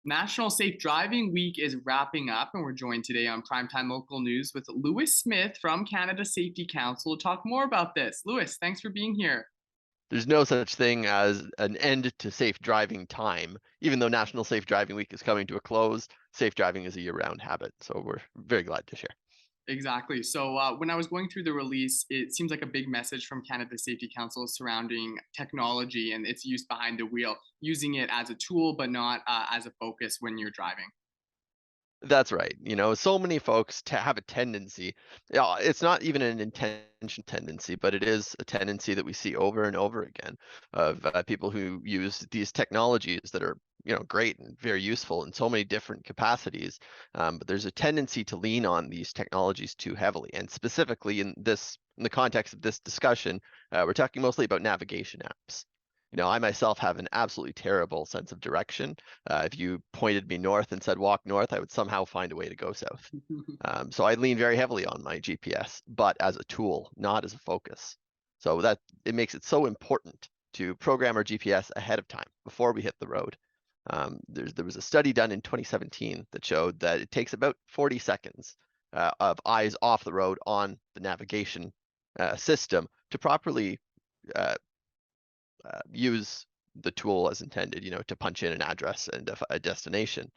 National Safe Driving Week is wrapping up, and we're joined today on Primetime Local News with Lewis Smith from Canada Safety Council to talk more about this. Lewis, thanks for being here. There's no such thing as an end to safe driving time. Even though National Safe Driving Week is coming to a close, safe driving is a year-round habit. So we're very glad to share. Exactly. So, when I was going through the release, it seems like a big message from Canada Safety Council surrounding technology and its use behind the wheel, using it as a tool, but not as a focus when you're driving. That's right. So many folks have a tendency. It's not even an intention tendency, but it is a tendency that we see over and over again of people who use these technologies that are, great and very useful in so many different capacities. But there's a tendency to lean on these technologies too heavily, and specifically in the context of this discussion, we're talking mostly about navigation apps. I myself have an absolutely terrible sense of direction. If you pointed me north and said walk north, I would somehow find a way to go south. So I lean very heavily on my GPS, but as a tool, not as a focus. So that it makes it so important to program our GPS ahead of time before we hit the road. There was a study done in 2017 that showed that it takes about 40 seconds of eyes off the road on the navigation system to properly uh, use the tool as intended, to punch in an address and a destination.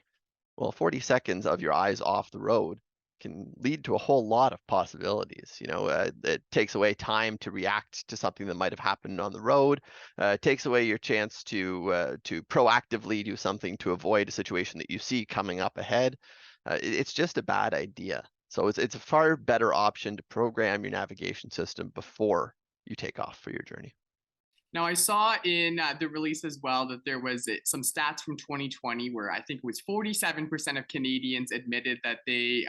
Well, 40 seconds of your eyes off the road can lead to a whole lot of possibilities. It takes away time to react to something that might have happened on the road. It takes away your chance to proactively do something to avoid a situation that you see coming up ahead. It's just a bad idea. So it's a far better option to program your navigation system before you take off for your journey. Now, I saw in the release as well that there was some stats from 2020 where I think it was 47% of Canadians admitted that they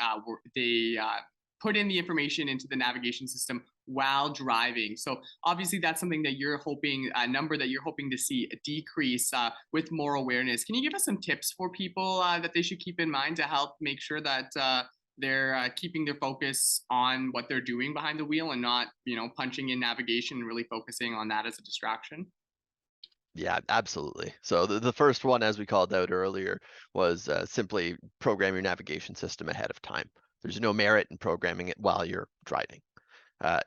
put in the information into the navigation system while driving. So obviously, that's something that you're hoping a number that you're hoping to see a decrease with more awareness. Can you give us some tips for people that they should keep in mind to help make sure that they're keeping their focus on what they're doing behind the wheel and not, punching in navigation and really focusing on that as a distraction? Yeah, absolutely. So the first one, as we called out earlier, was simply program your navigation system ahead of time. There's no merit in programming it while you're driving.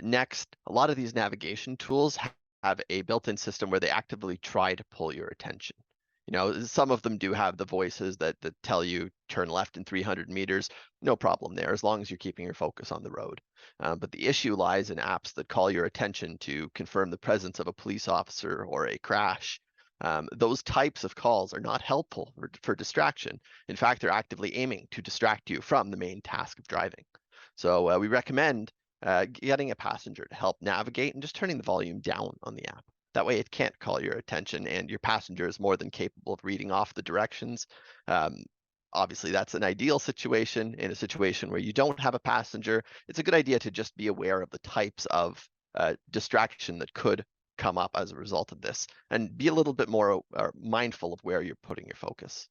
Next, a lot of these navigation tools have a built-in system where they actively try to pull your attention. Some of them do have the voices that tell you turn left in 300 meters. No problem there, as long as you're keeping your focus on the road. But the issue lies in apps that call your attention to confirm the presence of a police officer or a crash. Those types of calls are not helpful for distraction. In fact, they're actively aiming to distract you from the main task of driving. So we recommend getting a passenger to help navigate and just turning the volume down on the app. That way it can't call your attention and your passenger is more than capable of reading off the directions. Um, Obviously, that's an ideal situation. In a situation where you don't have a passenger, it's a good idea to just be aware of the types of distraction that could come up as a result of this and be a little bit more mindful of where you're putting your focus.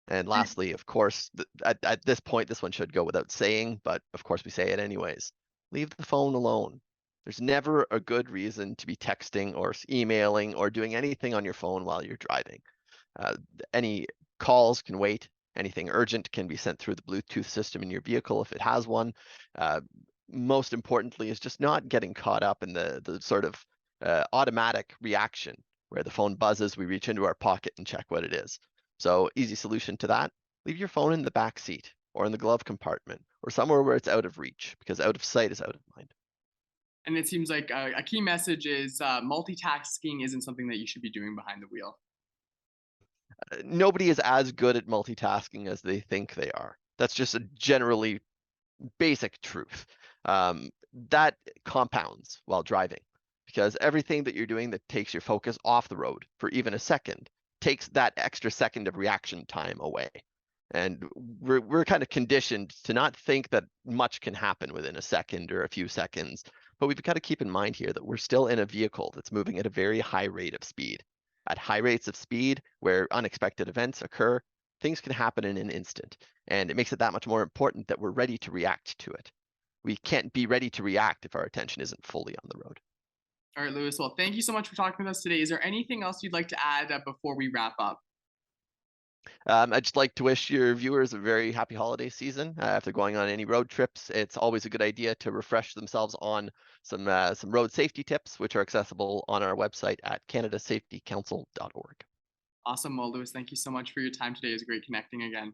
And lastly, of course, at this point, this one should go without saying, but of course we say it anyways. Leave the phone alone. There's never a good reason to be texting or emailing or doing anything on your phone while you're driving. Any calls can wait. Anything urgent can be sent through the Bluetooth system in your vehicle if it has one. Uh, Most importantly is just not getting caught up in the sort of automatic reaction where the phone buzzes, we reach into our pocket and check what it is. So easy solution to that, leave your phone in the back seat or in the glove compartment or somewhere where it's out of reach, because out of sight is out of mind. And it seems like a key message is multitasking isn't something that you should be doing behind the wheel. Nobody is as good at multitasking as they think they are. That's just a generally basic truth. That compounds while driving, because everything that you're doing that takes your focus off the road for even a second takes that extra second of reaction time away. And we're kind of conditioned to not think that much can happen within a second or a few seconds. But we've got to keep in mind here that we're still in a vehicle that's moving at a very high rate of speed. At high rates of speed, where unexpected events occur, things can happen in an instant. And it makes it that much more important that we're ready to react to it. We can't be ready to react if our attention isn't fully on the road. All right, Lewis. Well, thank you so much for talking with us today. Is there anything else you'd like to add before we wrap up? I'd just like to wish your viewers a very happy holiday season. If they're going on any road trips, it's always a good idea to refresh themselves on some road safety tips, which are accessible on our website at canadasafetycouncil.org. Awesome. Well, Lewis, thank you so much for your time today. It was great connecting again.